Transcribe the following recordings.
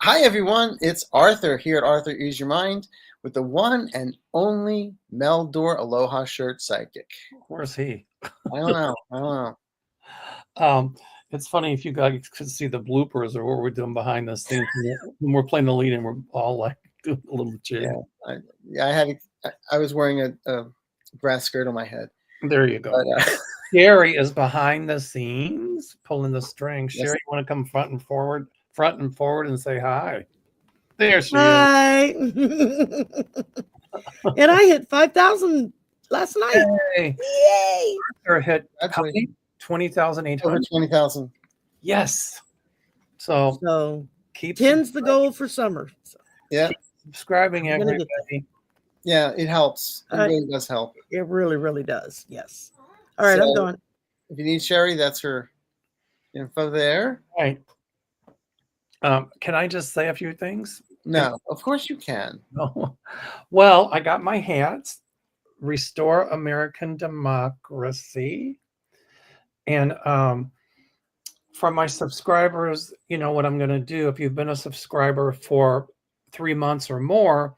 Hi, everyone. It's Arthur here at Arthur Ease Your Mind with the one and only Meldor Aloha Shirt Psychic. Where's he? I don't know. It's funny if you guys could see the bloopers or what we're doing behind the scenes when we're playing the lead and we're all like doing a little jig. I was wearing a grass skirt on my head. There you go. But, Sherry is behind the scenes pulling the string. Yes. Sherry, you want to come front and forward and say hi? There she is. And I hit 5,000 last night. Yay! Arthur hit 20,800. Over 20,000. Yes. So keep 10's the goal for summer. So. Yeah. Keep subscribing, everybody. Yeah, it helps. It really does help. It really, really does. Yes. All right, I'm going. If you need Sherry, that's her info there. Right. Can I just say a few things? No, of course you can. No. Well, I got my hats. Restore American Democracy. And for my subscribers, you know what I'm going to do. If you've been a subscriber for 3 months or more,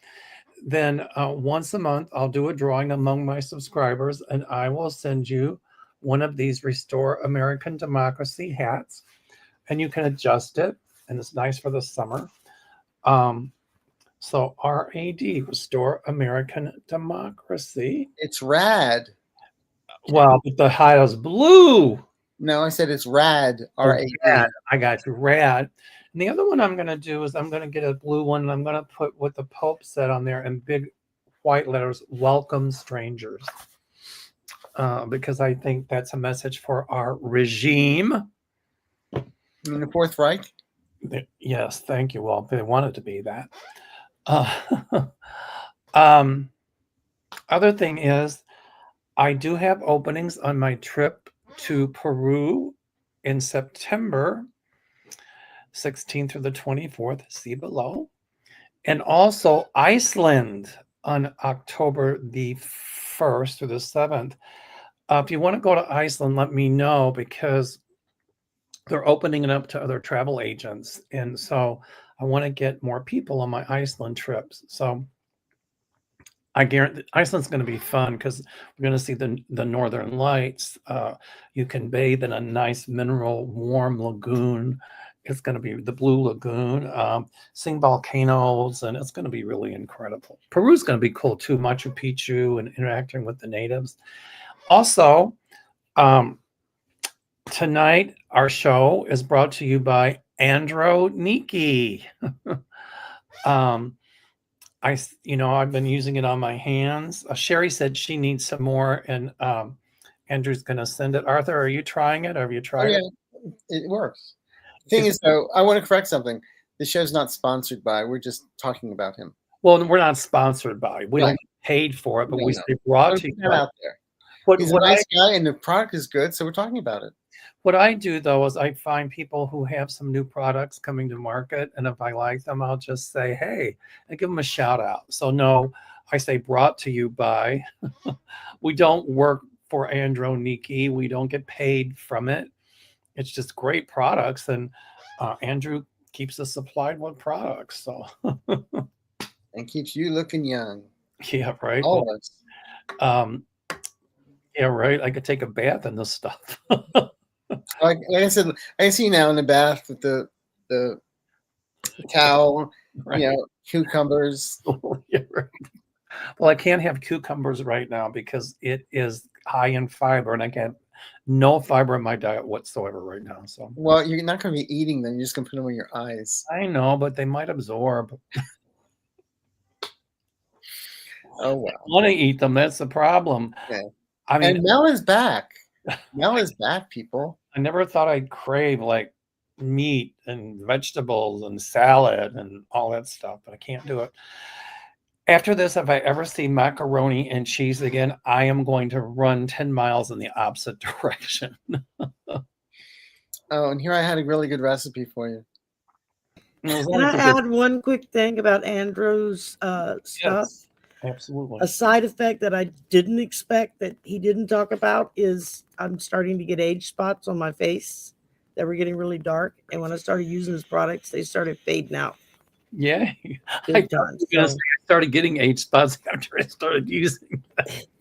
then once a month, I'll do a drawing among my subscribers, and I will send you one of these Restore American Democracy hats, and you can adjust it, and it's nice for the summer. So RAD, Restore American Democracy. It's rad. Well, but the hat is blue. No, I said it's rad. R-A-D. I got you, rad. And the other one I'm going to do is I'm going to get a blue one, and I'm going to put what the Pope said on there in big white letters, welcome strangers. Because I think that's a message for our regime. In the Fourth Reich? Yes, thank you. Well, they wanted to be that. Other thing is, I do have openings on my trip to Peru in September 16th through the 24th, see below. And also Iceland on October the 1st through the 7th. If you want to go to Iceland, let me know, because they're opening it up to other travel agents. And so I want to get more people on my Iceland trips. So I guarantee Iceland's going to be fun because we're going to see the northern lights. You can bathe in a nice mineral warm lagoon. It's going to be the Blue Lagoon, seeing volcanoes, and it's going to be really incredible. Peru's going to be cool too, Machu Picchu and interacting with the natives. Also, tonight our show is brought to you by Androniki. I've been using it on my hands. Sherry said she needs some more, and Andrew's going to send it. Arthur, are you trying it? Or have you tried it? It works. The thing is, though, I want to correct something. The show's not sponsored by. We're just talking about him. Well, we're not sponsored by. We don't get paid for it, but we say brought to you out there. He's a nice guy, and the product is good, so we're talking about it. What I do, though, is I find people who have some new products coming to market, and if I like them, I'll just say, hey, and give them a shout out. So no, I say brought to you by. We don't work for Androniki. We don't get paid from it. It's just great products, and Andrew keeps us supplied with products. So and keeps you looking young. Yeah, right. All of us. Yeah, right. I could take a bath in this stuff. Like I said, I see you now in the bath with the towel, right. Cucumbers. Yeah, right. Well, I can't have cucumbers right now because it is high in fiber, and I get no fiber in my diet whatsoever right now. So, well, you're not going to be eating them. You're just going to put them on your eyes. I know, but they might absorb. Oh well. I want to eat them. That's the problem. Okay. I mean, and Mel is back. Mel is back, people. I never thought I'd crave like meat and vegetables and salad and all that stuff, but I can't do it. After this, if I ever see macaroni and cheese again, I am going to run 10 miles in the opposite direction. Oh, and here I had a really good recipe for you. Can I add one quick thing about Andrew's stuff? Yes, absolutely. A side effect that I didn't expect that he didn't talk about is I'm starting to get age spots on my face that were getting really dark. And when I started using his products, they started fading out. Yeah. I big thought time. you were gonna So, say I started getting age spots after I started using.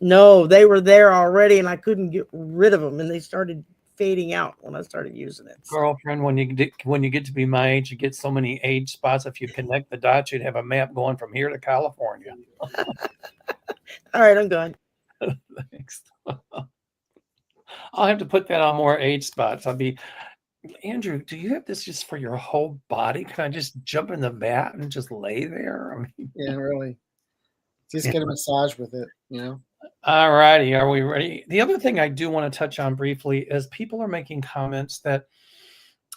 no, they were there already, and I couldn't get rid of them, and they started fading out when I started using it. So. Girlfriend, when you get to be my age, you get so many age spots. If you connect the dots, you'd have a map going from here to California. All right, I'm done. Thanks. I'll have to put that on more age spots. I'll be, Andrew, do you have this just for your whole body? Can I just jump in the vat and just lay there? I mean, Yeah, really. Just get a massage with it, you know. all righty, are we ready? The other thing I do want to touch on briefly is people are making comments that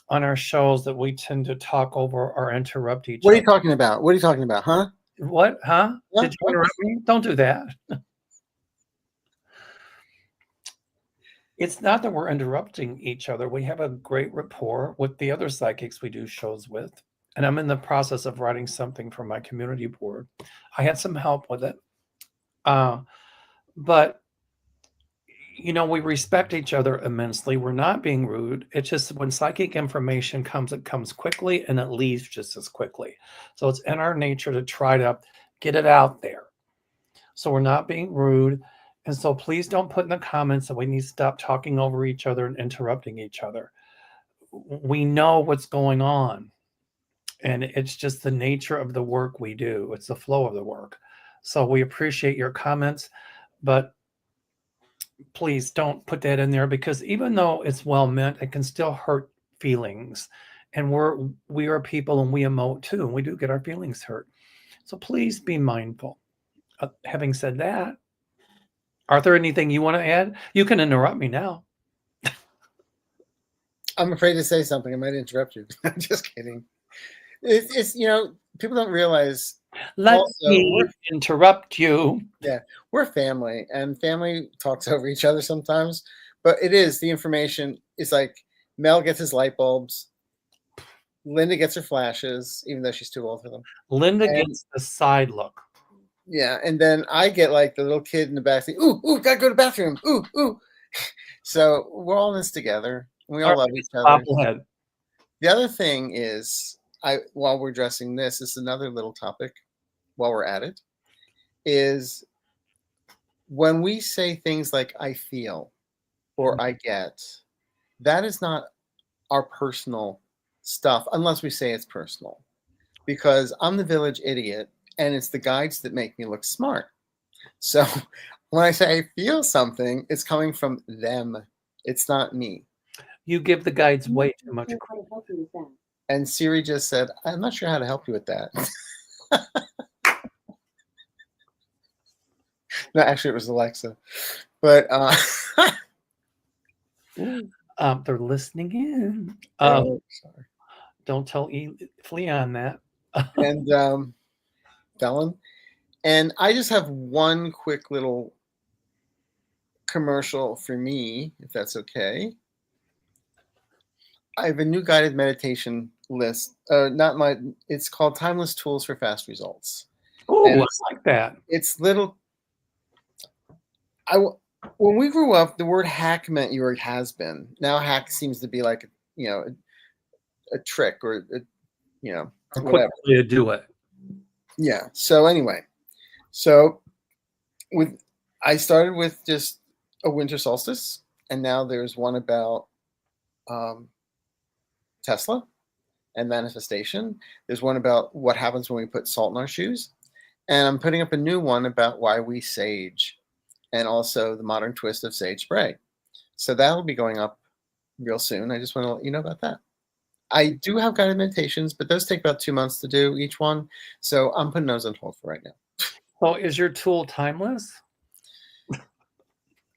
on our shows that we tend to talk over or interrupt each What are other. you talking about? What are you talking about, huh? What? Huh? What? Did you interrupt me? Don't do that. It's not that we're interrupting each other. We have a great rapport with the other psychics we do shows with. And I'm in the process of writing something for my community board. I had some help with it. But, you know, we respect each other immensely. We're not being rude. It's just when psychic information comes, it comes quickly and it leaves just as quickly. So it's in our nature to try to get it out there. So we're not being rude. And so please don't put in the comments that we need to stop talking over each other and interrupting each other. We know what's going on. And it's just the nature of the work we do. It's the flow of the work. So we appreciate your comments, but please don't put that in there because even though it's well meant, it can still hurt feelings. And we are people and we emote too, and we do get our feelings hurt. So please be mindful. Having said that, Arthur, anything you want to add? You can interrupt me now. I'm afraid to say something. I might interrupt you. I'm just kidding. It's you know, people don't realize. Let Also, me interrupt you. Yeah, we're family, and family talks over each other sometimes. But it is the information is like Mel gets his light bulbs, Linda gets her flashes, even though she's too old for them. Linda gets the side look. Yeah, and then I get like the little kid in the back saying, "Ooh, ooh, gotta go to the bathroom." Ooh, ooh. So we're all in this together. We all love each other. Bobblehead. The other thing is, while we're addressing this is another little topic. While we're at it, is when we say things like "I feel" or "I get," that is not our personal stuff unless we say it's personal. Because I'm the village idiot, and it's the guides that make me look smart. So when I say I feel something, it's coming from them. It's not me. You give the guides way too much credit. And Siri just said, I'm not sure how to help you with that. No, actually, it was Alexa. But they're listening in. sorry. Don't tell Fleon that. And Fallon. And I just have one quick little commercial for me, if that's okay. I have a new guided meditation list. It's called Timeless Tools for Fast Results. Oh, I like that. It's little. When we grew up, the word hack meant you were has been. Now hack seems to be like, a trick or, Or whatever. quickly to do it. Yeah. So anyway, I started with just a winter solstice, and now there's one about Tesla and manifestation. There's one about what happens when we put salt in our shoes, and I'm putting up a new one about why we sage, and also the modern twist of sage spray. So that'll be going up real soon. I just want to let you know about that. I do have guided meditations, but those take about 2 months to do each one. So I'm putting those on hold for right now. So is your tool timeless?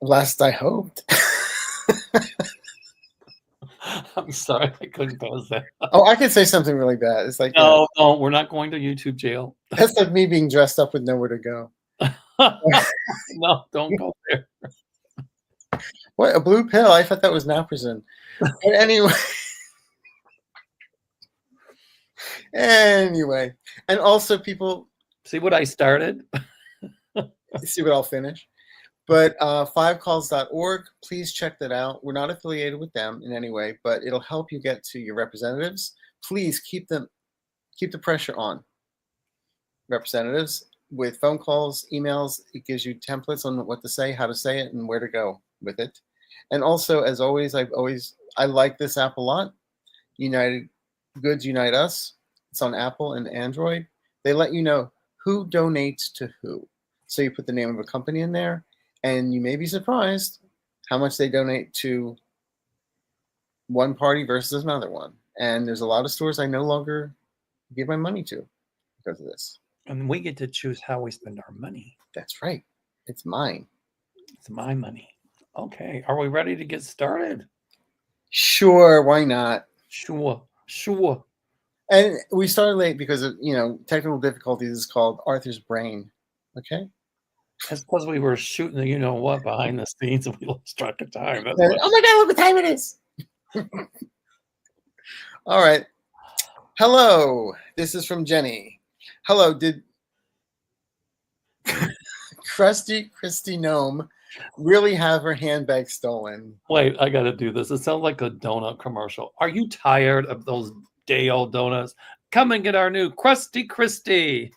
Last I hoped. I'm sorry, I couldn't pause that. Oh, I could say something really bad. It's like, no, we're not going to YouTube jail. That's like me being dressed up with nowhere to go. No, don't go there. What, a blue pill? I thought that was Naprosyn. But anyway, and also people see what I started. See what I'll finish. But 5calls.org, please check that out. We're not affiliated with them in any way, but it'll help you get to your representatives. Please keep the pressure on. representatives with phone calls, emails. It gives you templates on what to say, how to say it, and where to go with it. And also, as always, I like this app a lot. United Goods Unite Us. It's on Apple and Android. They let you know who donates to who. So you put the name of a company in there, and you may be surprised how much they donate to one party versus another one. And there's a lot of stores I no longer give my money to because of this. And we get to choose how we spend our money. That's right. It's mine. It's my money. Okay. Are we ready to get started? Sure, why not? Sure. And we started late because of, technical difficulties. It's called Arthur's brain. Okay? That's because we were shooting the you-know-what behind the scenes and we lost track of time. Oh my God, look what time it is. All right. Hello. This is from Jenny. Hello. Did Crusty Christy Gnome really have her handbag stolen? Wait, I got to do this. It sounds like a donut commercial. Are you tired of those day-old donuts? Come and get our new Crusty Christy.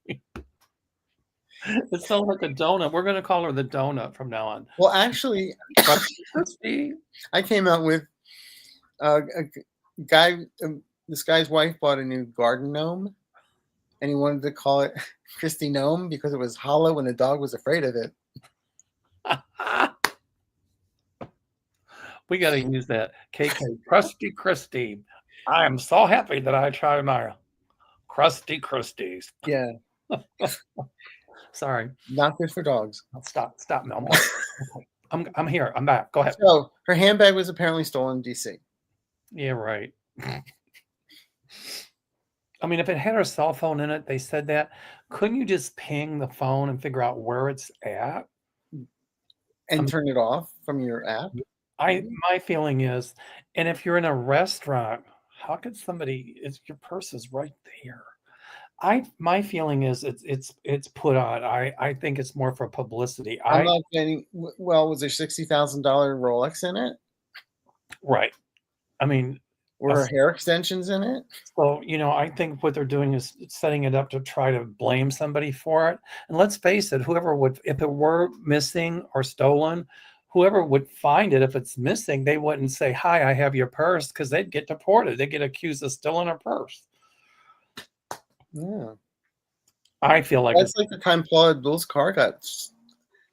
It sounds like a donut. We're going to call her the donut from now on. Well, actually, Christy. I came out with a guy. This guy's wife bought a new garden gnome, and he wanted to call it Christy Gnome because it was hollow and the dog was afraid of it. We got to use that. KK, Crusty Christy. I am so happy that I tried my Crusty Christies. Yeah. Sorry. Not good for dogs. Stop, Mel. I'm here. I'm back. Go ahead. So her handbag was apparently stolen in DC. Yeah, right. I mean, if it had her cell phone in it, they said that. Couldn't you just ping the phone and figure out where it's at? And turn it off from your app? My feeling is, and if you're in a restaurant, how could your purse is right there. My feeling is it's put on. I think it's more for publicity. I'm not getting. Well, was there $60,000 Rolex in it? Right. I mean, were her hair extensions in it? So I think what they're doing is setting it up to try to blame somebody for it. And let's face it, if it were missing or stolen, whoever would find it, if it's missing, they wouldn't say, "Hi, I have your purse," because they'd get deported. They'd get accused of stealing a purse. Yeah. I feel like that's like the time Paul Abdul's car got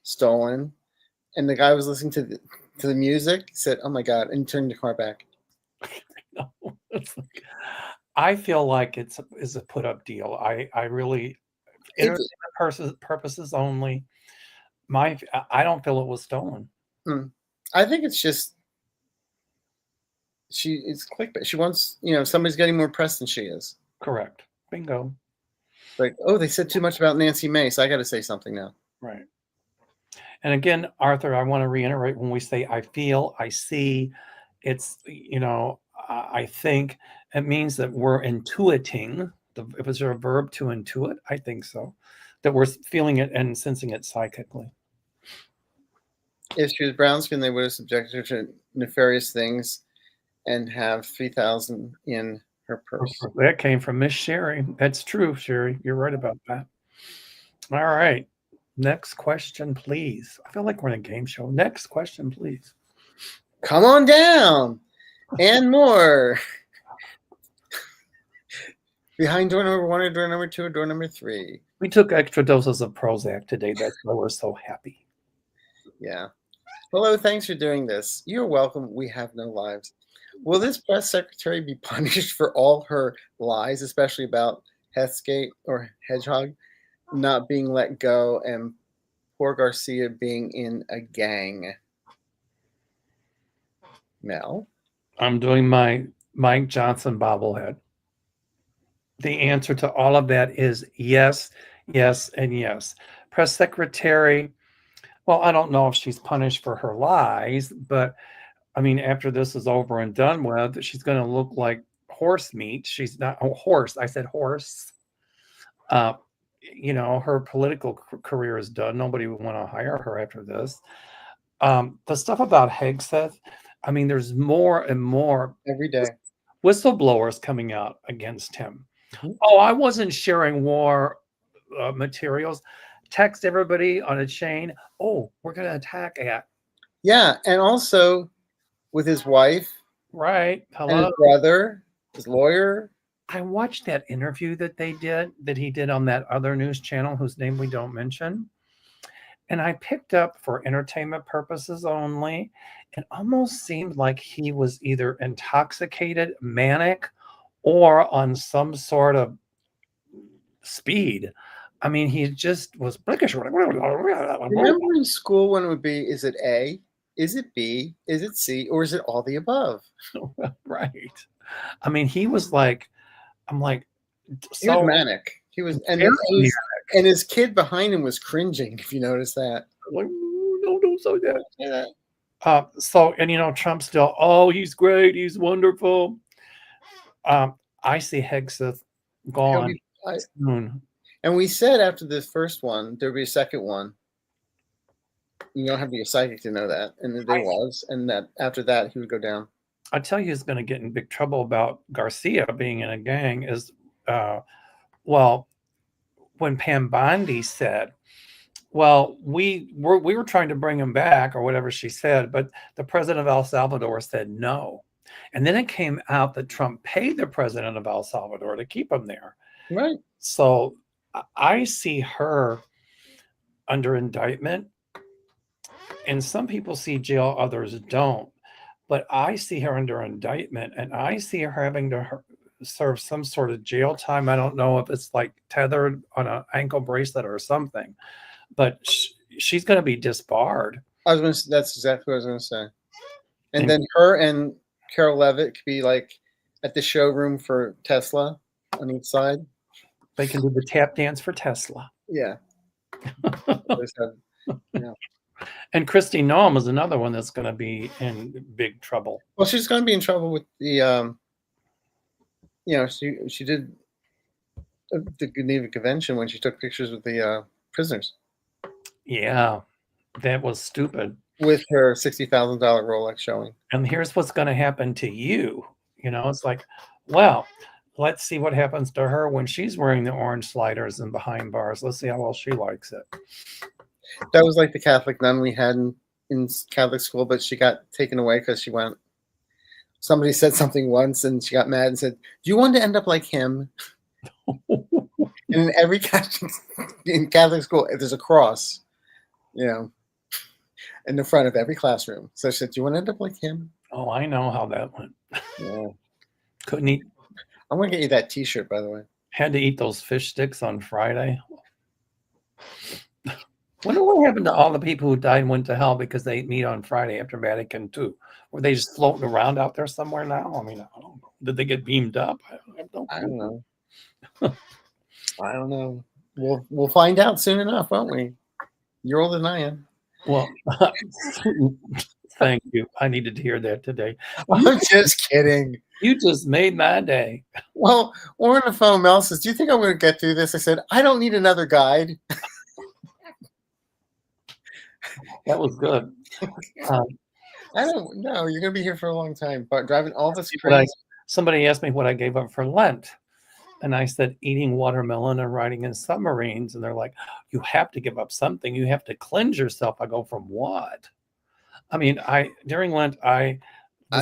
stolen, and the guy was listening to the music, said, "Oh my God," and turned the car back. No, I feel like it's a put up deal. I really, entertainment purposes only. I don't feel it was stolen. I think it's just it's clickbait. She wants somebody's getting more press than she is. Correct. Bingo. Like, oh, they said too much about Nancy May, so I got to say something now. Right. And again, Arthur, I want to reiterate, when we say I feel, I see, it's, I think it means that we're intuiting. If it's a verb to intuit, I think so. That we're feeling it and sensing it psychically. If she was brown skin, they would have subjected her to nefarious things and have $3,000 in her purse. That came from Miss Sherry. That's true, Sherry. You're right about that. All right. Next question, please. I feel like we're in a game show. Next question, please. Come on down. And more. Behind door number 1 or door number 2 or door number 3. We took extra doses of Prozac today. That's why we're so happy. Yeah. Hello, thanks for doing this. You're welcome. We have no lives. Will this press secretary be punished for all her lies, especially about Hethgate or Hedgehog not being let go and poor Garcia being in a gang? Mel? I'm doing my Mike Johnson bobblehead. The answer to all of that is yes, yes, and yes. Press secretary, well, I don't know if she's punished for her lies, but I mean, after this is over and done with, she's going to look like horse meat. She's not horse. I said horse. Her political career is done. Nobody would want to hire her after this. The stuff about Hegseth, I mean, there's more and more every day whistleblowers coming out against him. Mm-hmm. Oh, I wasn't sharing war materials. Text everybody on a chain. Oh, we're going to attack at. Yeah, and also with his wife Right. and his Hello. brother, his lawyer. I watched that interview that he did on that other news channel whose name we don't mention. And I picked up, for entertainment purposes only, it almost seemed like he was either intoxicated, manic, or on some sort of speed. I mean, he just was brickish. Remember in school when it would be, is it A? Is it B? Is it C? Or is it all the above? Right. I mean, he was like, I'm like, He was so manic. He was, and terribly his kid behind him was cringing, if you notice that. like, no, don't say that. Yeah. So, and Trump still, oh, he's great, he's wonderful. I see Hegseth gone soon. And we said after this first one, there'd be a second one. You don't have to be a psychic to know that. And there was. And that after that, he would go down. I tell you, he's going to get in big trouble about Garcia being in a gang is, well, when Pam Bondi said, well, we were trying to bring him back or whatever she said, but the president of El Salvador said no. And then it came out that Trump paid the president of El Salvador to keep him there. Right. So I see her under indictment, and some people see jail, others don't. But I see her under indictment, and I see her having to serve some sort of jail time. I don't know if it's like tethered on an ankle bracelet or something, but she's going to be disbarred. That's exactly what I was going to say. And then her and Carol Levitt could be like at the showroom for Tesla on each side. They can do the tap dance for Tesla. Yeah. Yeah. And Christy Gnome is another one that's going to be in big trouble. Well, she's going to be in trouble with the, she did the Geneva Convention when she took pictures with the prisoners. Yeah, that was stupid. With her $60,000 Rolex showing. And here's what's going to happen to you. It's like, well, let's see what happens to her when she's wearing the orange sliders and behind bars. Let's see how well she likes it. That was like the Catholic nun we had in Catholic school, but she got taken away because somebody said something once and she got mad and said, do you want to end up like him? And in every Catholic school, there's a cross, in the front of every classroom. So she said, do you want to end up like him? Oh, I know how that went. Yeah. Couldn't eat. I'm going to get you that t-shirt, by the way. Had to eat those fish sticks on Friday. Wonder what happened to all the people who died and went to hell because they ate meat on Friday after Vatican II. Were they just floating around out there somewhere now? I mean, I don't know. Did they get beamed up? I don't know. I don't know. We'll find out soon enough, won't we? You're older than I am. Well, thank you. I needed to hear that today. I'm just kidding. You just made my day. Well, we're on the phone. Mel says, do you think I'm going to get through this? I said, I don't need another guide. That was good. I don't know. You're going to be here for a long time. But driving all this crazy. Somebody asked me what I gave up for Lent. And I said, eating watermelon and riding in submarines. And they're like, you have to give up something. You have to cleanse yourself. I go, from what? I mean, during Lent, I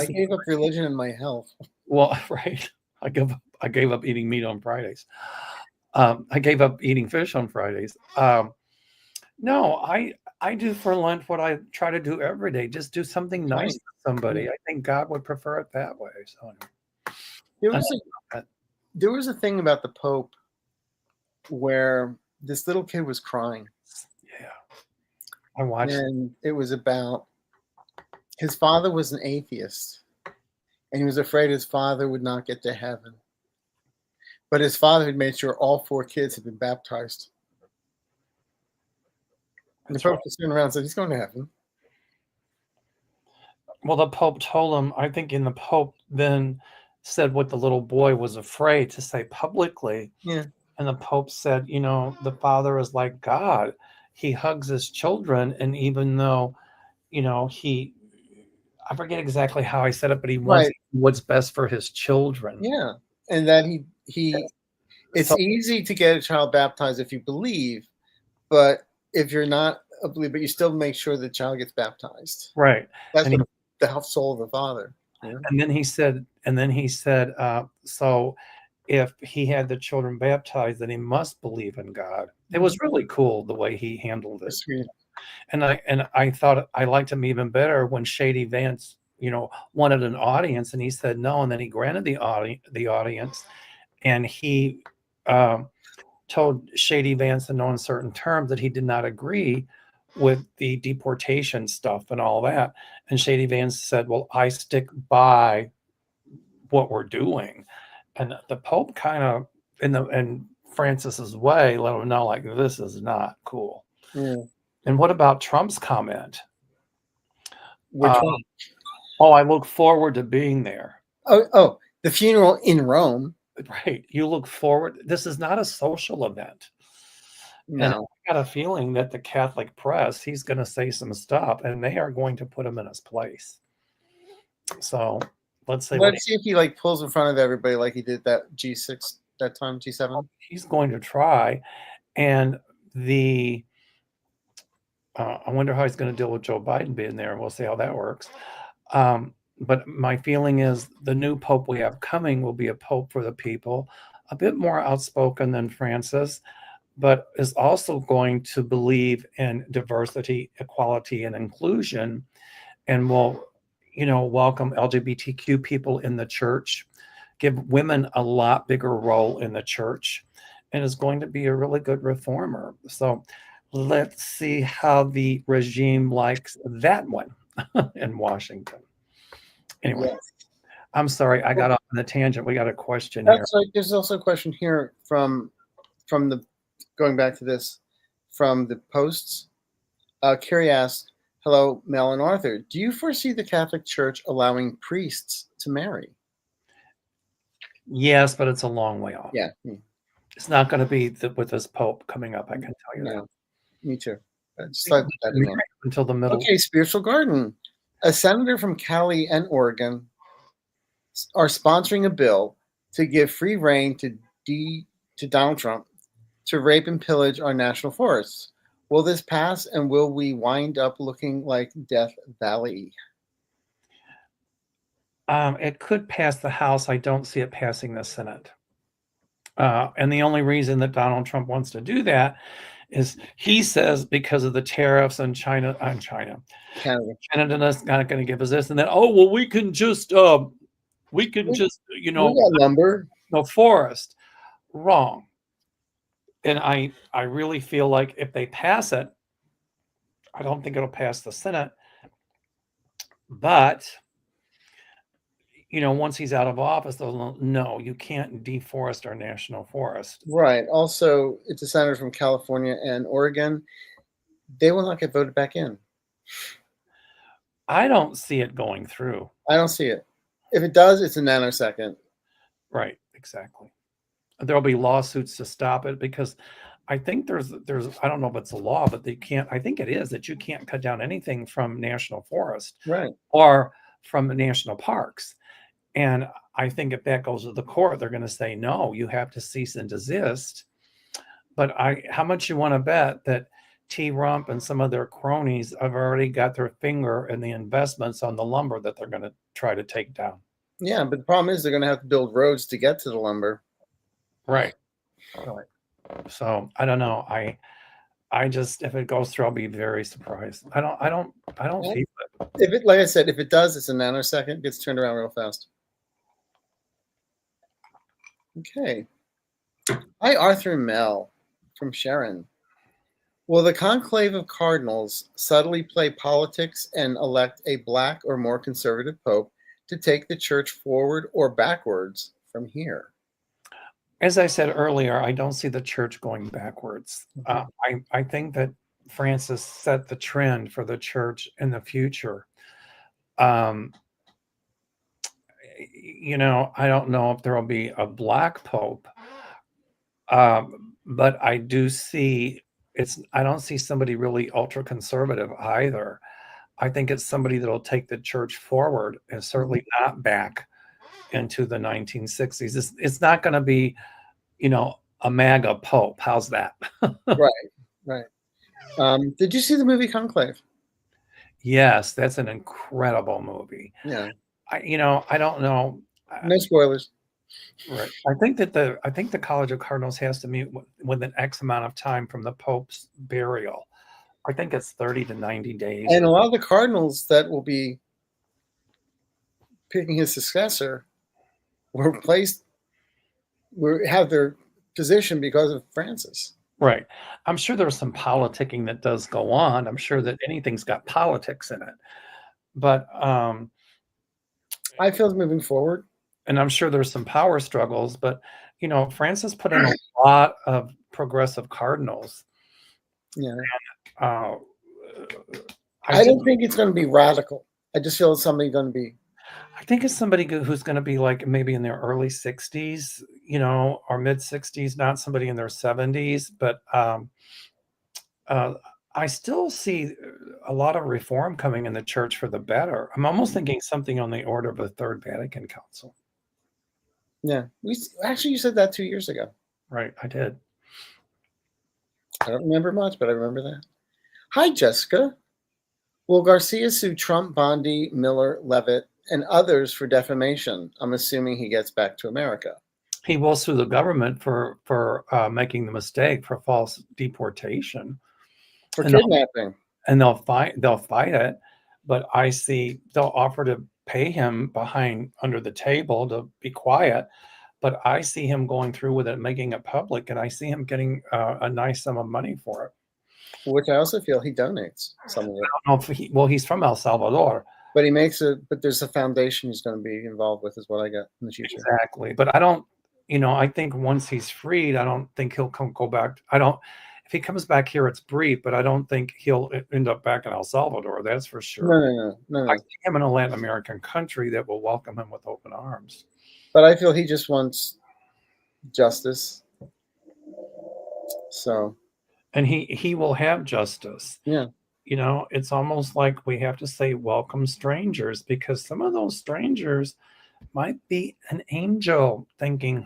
gave up religion and my health. Well, right. I gave up eating meat on Fridays. I gave up eating fish on Fridays. No, I do for Lent what I try to do every day. Just do something nice for somebody. I think God would prefer it that way. So there was a thing about the Pope where this little kid was crying. Yeah. I watched. And it was about his father was an atheist. And he was afraid his father would not get to heaven. But his father had made sure all 4 kids had been baptized. And the Pope just turned around and said, he's going to heaven. Well, the Pope told him, I think the Pope then said what the little boy was afraid to say publicly. Yeah. And the Pope said, the father is like God. He hugs his children. And even though, I forget exactly how I said it, but he wants what's best for his children. Yeah. And that It's So- easy to get a child baptized if you believe, but if you're not a believer, you still make sure the child gets baptized. right. That's And what the soul of the Father. Yeah. And then he said, so if he had the children baptized, then he must believe in God. It was really cool the way he handled it. Sweet. And I thought I liked him even better when Shady Vance, wanted an audience, and he said no, and then he granted the audience, and he told Shady Vance in no uncertain terms that he did not agree with the deportation stuff and all that. And Shady Vance said, well, I stick by what we're doing. And the Pope kind of, in Francis's way, let him know, like, this is not cool. Yeah. And what about Trump's comment? Which one? Oh, I look forward to being there. Oh, the funeral in Rome. Right. You look forward. This is not a social event. No. And I got a feeling that the Catholic press, he's going to say some stuff, and they are going to put him in his place. So let's see. Let's see if he pulls in front of everybody like he did that G6 that time, G7. He's going to try. And I wonder how he's going to deal with Joe Biden being there. We'll see how that works. But my feeling is the new Pope we have coming will be a Pope for the people, a bit more outspoken than Francis, but is also going to believe in diversity, equality, and inclusion, and will, welcome LGBTQ people in the church, give women a lot bigger role in the church, and is going to be a really good reformer. So let's see how the regime likes that one in Washington. Anyway, Yes. I'm sorry, I got off on the tangent. We got a question here. That's right. There's also a question here from the going back to this from the posts. Carrie asked, "Hello, Mel and Arthur. Do you foresee the Catholic Church allowing priests to marry?" Yes, but it's a long way off. Yeah. It's not going to be with this Pope coming up. I can tell you No, that. me too. Just thought that in there. Until the middle. Okay, Spiritual Garden. A senator from Cali and Oregon are sponsoring a bill to give free rein to Donald Trump to rape and pillage our national forests. Will this pass, and will we wind up looking like Death Valley? It could pass the House. I don't see it passing the Senate. And the only reason that Donald Trump wants to do that is he says because of the tariffs on China. Canada is not going to give us this, and then we can just we got lumber. No forest. Wrong. And I really feel like if they pass it, I don't think it'll pass the Senate. But once he's out of office, they'll no, you can't deforest our national forest. Right. Also, it's a senator from California and Oregon. They will not get voted back in. I don't see it going through. I don't see it. If it does, it's a nanosecond. Right. Exactly. There'll be lawsuits to stop it because I think there's I don't know if it's a law, but they can't. I think it is that you can't cut down anything from national forest, right, or from the national parks. And I think if that goes to the court, they're going to say, no, you have to cease and desist. But how much you want to bet that T. Rump and some of their cronies have already got their finger in the investments on the lumber that they're going to try to take down? Yeah, but the problem is they're going to have to build roads to get to the lumber. Right. So I don't know. I just, if it goes through, I'll be very surprised. I don't feel it. If it, like I said, if it does, it's a nanosecond. It gets turned around real fast. Okay. Hi, Arthur and Mel from Sharon. Will the conclave of cardinals subtly play politics and elect a black or more conservative pope to take the church forward or backwards from here? As I said earlier, I don't see the church going backwards. I think that Francis set the trend for the church in the future. I don't know if there will be a black pope, but I do see I don't see somebody really ultra conservative either. I think it's somebody that will take the church forward and certainly not back into the 1960s. It's not going to be a MAGA Pope. How's that? Right. Did you see the movie Conclave? Yes, that's an incredible movie. Yeah. I don't know. No spoilers. Right. I think the College of Cardinals has to meet within X amount of time from the Pope's burial. I think it's 30 to 90 days. And a lot of the cardinals that will be picking his successor have their position because of Francis. Right. I'm sure there's some politicking that does go on. I'm sure that anything's got politics in it. But I feel moving forward. And I'm sure there's some power struggles, but Francis put in a lot of progressive cardinals. Yeah. And, I don't think it's going to be radical. I just feel it's somebody going to be. I think it's somebody who's going to be like maybe in their early 60s, or mid 60s, not somebody in their 70s. But I still see a lot of reform coming in the church for the better. I'm almost thinking something on the order of a Third Vatican Council. Yeah, you said that 2 years ago. Right, I did. I don't remember much, but I remember that. Hi, Jessica. Will Garcia sue Trump, Bondi, Miller, Levitt, and others for defamation? I'm assuming he gets back to America. He will sue the government for making the mistake for false deportation, for kidnapping, and they'll fight it. But I see they'll offer to pay him under the table to be quiet. But I see him going through with it, making it public, and I see him getting a nice sum of money for it. Which I also feel he donates some of it. I don't know if he's from El Salvador. But but there's a foundation he's going to be involved with, is what I got in the future. Exactly. But I don't, I think once he's freed, I don't think he'll go back. If he comes back here, it's brief, but I don't think he'll end up back in El Salvador. That's for sure. No. I see him in a Latin American country that will welcome him with open arms. But I feel he just wants justice. So. And he will have justice. Yeah. It's almost like we have to say welcome strangers, because some of those strangers might be an angel thinking,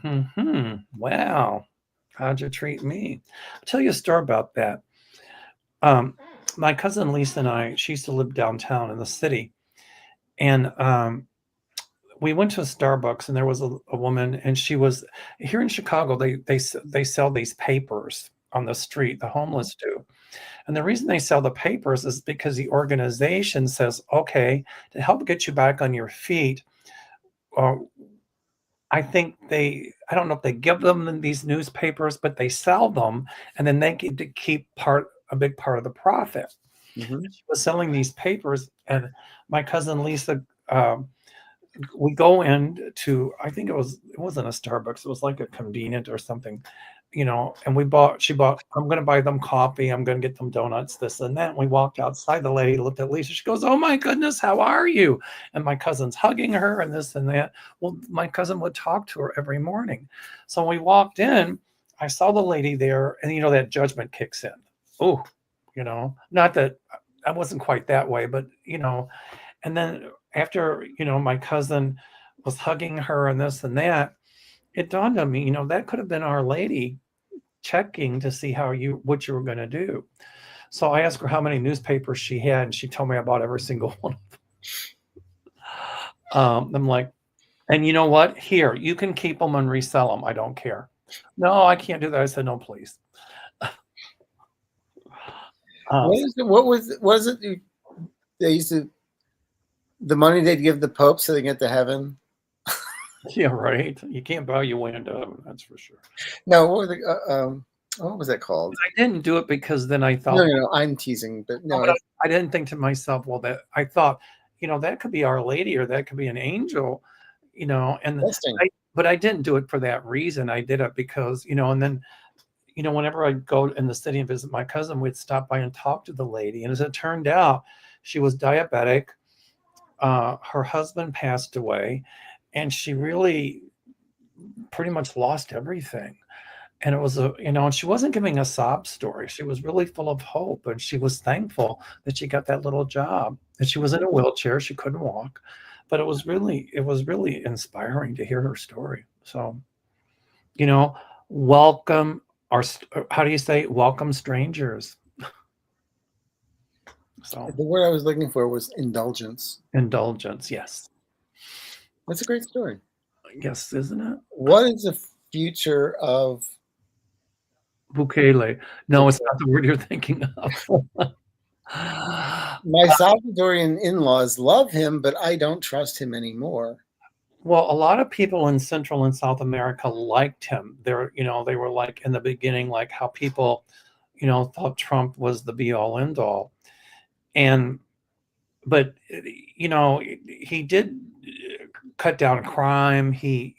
wow, how'd you treat me? I'll tell you a story about that. My cousin Lisa and I, she used to live downtown in the city. And we went to a Starbucks, and there was a woman, and she was here in Chicago. They sell these papers on the street, the homeless do. And the reason they sell the papers is because the organization says, okay, to help get you back on your feet, I don't know if they give them these newspapers, but they sell them, and then they get to keep a big part of the profit. Mm-hmm. She was selling these papers, and my cousin Lisa, we go into, I think it wasn't a Starbucks, it was like a convenient or something. And she bought, I'm going to buy them coffee. I'm going to get them donuts, this and that. And we walked outside. The lady looked at Lisa. She goes, oh my goodness, how are you? And my cousin's hugging her and this and that. Well, my cousin would talk to her every morning. So when we walked in, I saw the lady there, and that judgment kicks in. Oh, not that I wasn't quite that way, but and then after, my cousin was hugging her and this and that, it dawned on me, that could have been Our Lady checking to see what you were going to do. So I asked her how many newspapers she had, and she told me I bought every single one of them. I'm like, and you know what? Here, you can keep them and resell them. I don't care. No, I can't do that. I said, no, please. What was it? They used to, the money they'd give the Pope so they get to heaven. Yeah, right. You can't buy your way into heaven, that's for sure. No, what was that called? I didn't do it because then I thought. No, I'm teasing, but no. I didn't think to myself, well, that I thought, that could be Our Lady, or that could be an angel, but I didn't do it for that reason. I did it because, and then, whenever I go in the city and visit my cousin, we'd stop by and talk to the lady. And as it turned out, she was diabetic. Her husband passed away. And she really pretty much lost everything. And it was and she wasn't giving a sob story. She was really full of hope. And she was thankful that she got that little job. And she was in a wheelchair. She couldn't walk. But it was really inspiring to hear her story. So, welcome, or how do you say, welcome strangers. So The word I was looking for was indulgence. indulgence, yes. That's a great story. Yes, isn't it? What is the future of Bukele. No, it's not the word you're thinking of. my Salvadorian in-laws? Love him, but I don't trust him anymore. Well, a lot of people in Central and South America liked him. They're, they were like in the beginning, like how people, thought Trump was the be all end all. But he did cut down crime. He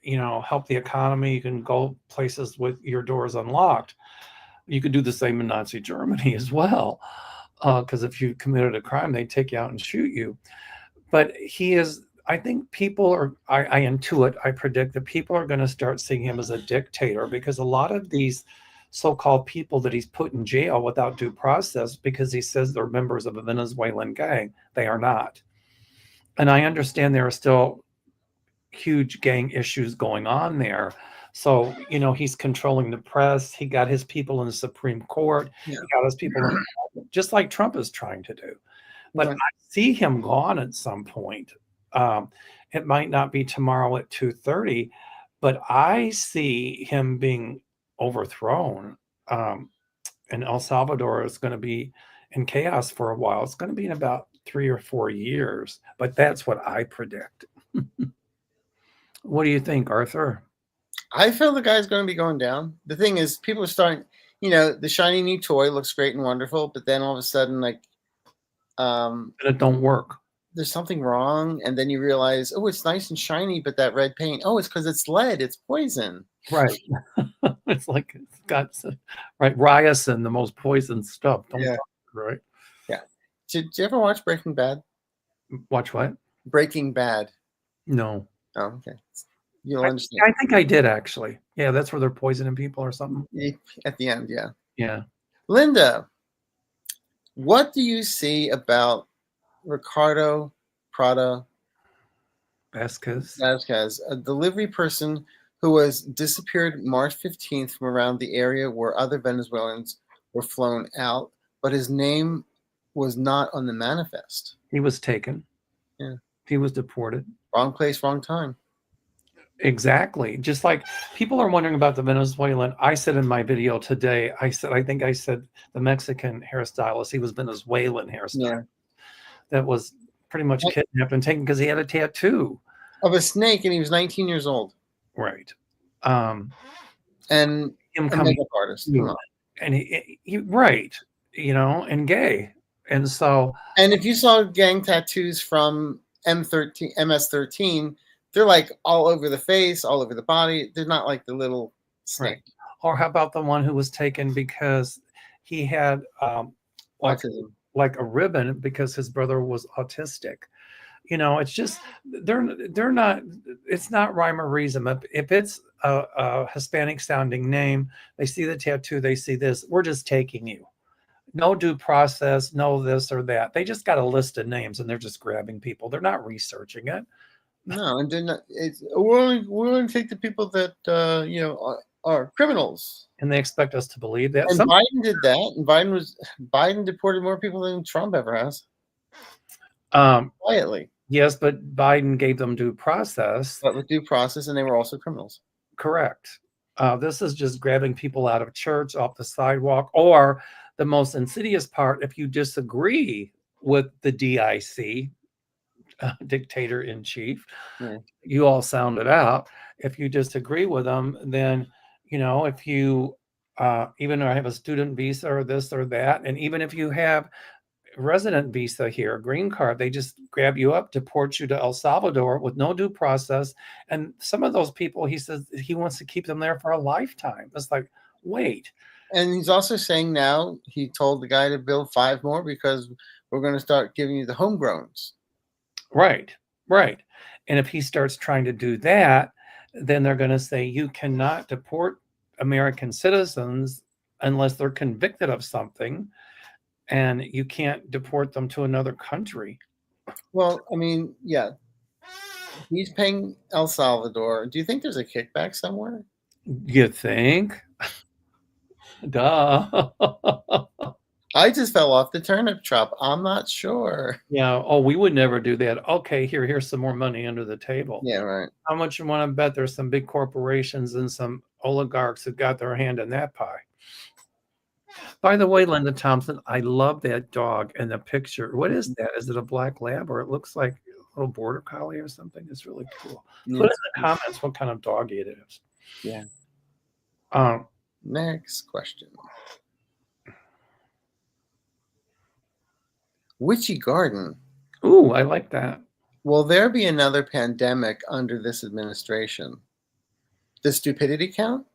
helped the economy. You can go places with your doors unlocked. You could do the same in Nazi Germany as well, because if you committed a crime, they take you out and shoot you. But I think people are, I intuit, I predict that people are going to start seeing him as a dictator, because a lot of these so-called people that he's put in jail without due process because he says they're members of a Venezuelan gang, they are not. And I understand there are still huge gang issues going on there. So, he's controlling the press. He got his people in the Supreme Court. Yeah. He got his people in, just like Trump is trying to do. But I see him gone at some point. It might not be tomorrow at 2:30, but I see him being overthrown. And El Salvador is going to be in chaos for a while. It's going to be in about 3 or 4 years, but that's what I predict. What do you think, Arthur? I feel the guy's going to be going down. The thing is, people are starting, the shiny new toy looks great and wonderful, but then all of a sudden, like, it don't work. There's something wrong, and then you realize, oh, it's nice and shiny, but that red paint, oh, it's because it's lead, it's poison. Right. It's like it's got ricin, the most poison stuff. Right. Yeah. Did you ever watch Breaking Bad? Watch what? Breaking Bad. No. Oh, okay. You'll understand. I think I did, actually. Yeah, that's where they're poisoning people or something. At the end, yeah. Yeah. Linda, what do you see about Ricardo Prada Vasquez, a delivery person who was disappeared March 15th from around the area where other Venezuelans were flown out, but his name was not on the manifest? He was taken. Yeah. He was deported. Wrong place, wrong time. Exactly. Just like people are wondering about the Venezuelan. I said in my video today, I think I said the Mexican hairstylist, he was Venezuelan hairstylist. Yeah. That was pretty much kidnapped and taken because he had a tattoo of a snake and he was 19 years old. Right. And him coming makeup artist. And he right, and gay. And so, and if you saw gang tattoos from MS-13, they're like all over the face, all over the body. They're not like the little snake. Right. Or how about the one who was taken because he had autism, like a ribbon because his brother was autistic. It's just they're not. It's not rhyme or reason. If it's a Hispanic sounding name, they see the tattoo, they see this. We're just taking you. No due process, no this or that. They just got a list of names and they're just grabbing people. They're not researching it. No, and then we're only take the people that are criminals, and they expect us to believe that. And Biden did that, and Biden deported more people than Trump ever has. Quietly, yes, but Biden gave them due process. But with due process, and they were also criminals. Correct. This is just grabbing people out of church, off the sidewalk, or the most insidious part, if you disagree with the DIC. Dictator in chief, You all sound it out. If you disagree with them, then if you even have a student visa or this or that, and even if you have resident visa here, a green card, they just grab you up, deport you to El Salvador with no due process. And some of those people, he says he wants to keep them there for a lifetime. It's like, wait. And he's also saying now he told the guy to build 5 more because we're going to start giving you the homegrowns. Right. And if he starts trying to do that, then they're going to say you cannot deport American citizens unless they're convicted of something, and you can't deport them to another country. Well, I mean, yeah, he's paying El Salvador. Do you think there's a kickback somewhere? You think? Duh. I just fell off the turnip truck. I'm not sure. Yeah. Oh, we would never do that. Okay, here's some more money under the table. Yeah, right. How much you want to bet there's some big corporations and some oligarchs who got their hand in that pie? By the way, Linda Thompson, I love that dog and the picture. What is that? Is it a black lab or it looks like a little border collie or something? It's really cool. Yeah. Put in the comments what kind of dog it is. Yeah. Next question. Witchy Garden. Ooh, I like that. Will there be another pandemic under this administration? The stupidity count?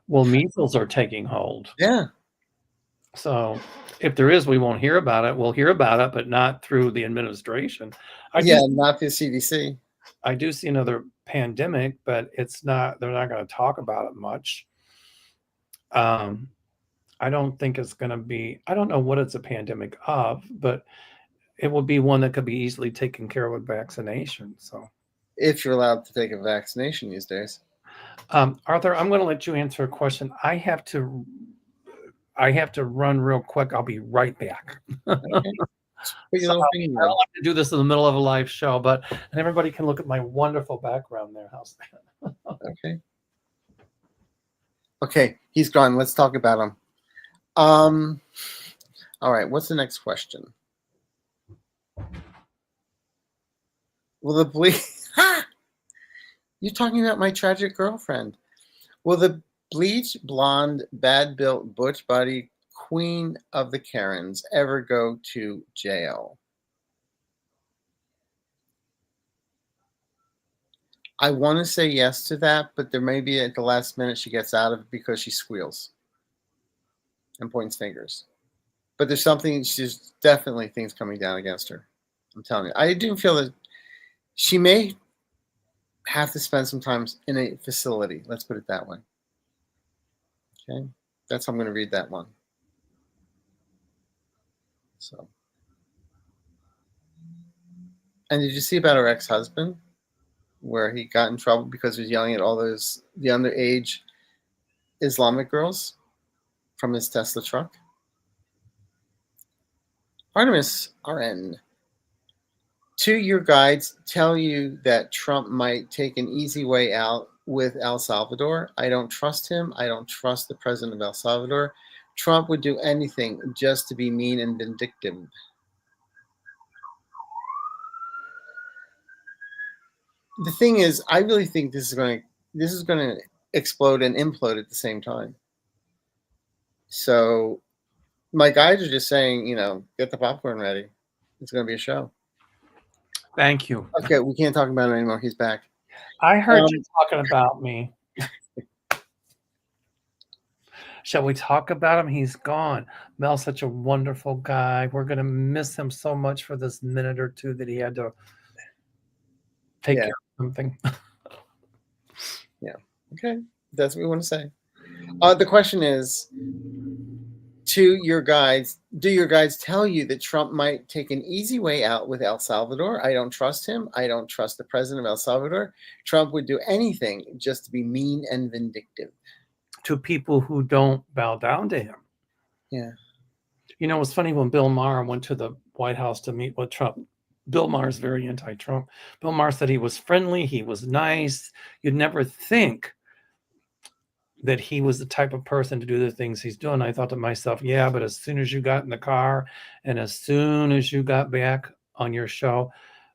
Well, measles are taking hold. Yeah. So if there is, we won't hear about it. We'll hear about it, but not through the administration. Not the CDC. I do see another pandemic, but it's not, they're not going to talk about it much. I don't think it's going to be, I don't know what it's a pandemic of, but it will be one that could be easily taken care of with vaccination. So if you're allowed to take a vaccination these days. Arthur, I'm going to let you answer a question. I have to run real quick. I'll be right back. Okay. So, I don't like to do this in the middle of a live show, and everybody can look at my wonderful background there. How's that? Okay. Okay, he's gone. Let's talk about him. All right, what's the next question? Will the bleach... You're talking about my tragic girlfriend. Will the bleach, blonde, bad-built, butch body queen of the Karens ever go to jail? I want to say yes to that, but there may be at the last minute she gets out of it because she squeals and points fingers. But there's definitely things coming down against her. I'm telling you. I do feel that she may have to spend some time in a facility. Let's put it that way. Okay. That's how I'm going to read that one. So. And did you see about her ex-husband? Where he got in trouble because he was yelling at all the underage Islamic girls from his Tesla truck? Artemis RN. 2 your guides tell you that Trump might take an easy way out with El Salvador. I don't trust him. I don't trust the president of El Salvador. Trump would do anything just to be mean and vindictive. The thing is, I really think this is going to explode and implode at the same time. So my guides are just saying, get the popcorn ready. It's going to be a show. Thank you. Okay, we can't talk about it anymore. He's back. I heard you talking about me. Shall we talk about him? He's gone. Mel's such a wonderful guy. We're going to miss him so much for this minute or two that he had to take care of something. Yeah. Okay. That's what we want to say. The question is, do your guides tell you that Trump might take an easy way out with El Salvador? I don't trust him. I don't trust the president of El Salvador. Trump would do anything just to be mean and vindictive. To people who don't bow down to him. Yeah. It was funny when Bill Maher went to the White House to meet with Trump. Bill Maher's very anti-Trump. Bill Maher said he was friendly. He was nice. You'd never think that he was the type of person to do the things he's doing. I thought to myself, yeah, but as soon as you got in the car and as soon as you got back on your show,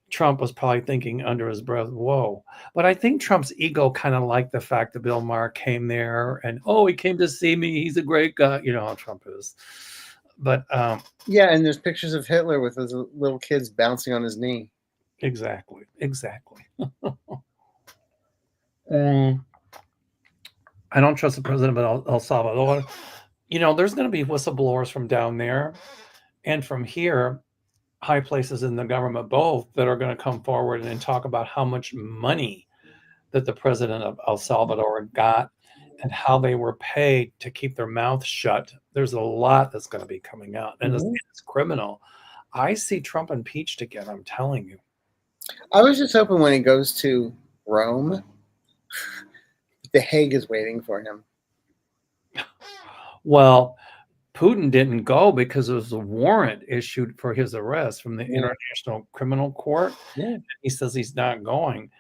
Trump was probably thinking under his breath, whoa. But I think Trump's ego kind of liked the fact that Bill Maher came there and, he came to see me. He's a great guy. You know how Trump is. But yeah, and there's pictures of Hitler with his little kids bouncing on his knee. Exactly. I don't trust the president of El Salvador. There's going to be whistleblowers from down there and from here, high places in the government both, that are going to come forward and talk about how much money that the president of El Salvador got and how they were paid to keep their mouth shut. There's a lot that's going to be coming out, and it's criminal. I see Trump impeached again. I'm telling you. I was just hoping when he goes to Rome The Hague is waiting for him. Well, Putin didn't go because there was a warrant issued for his arrest from the Yeah. International Criminal Court. Yeah. He says he's not going.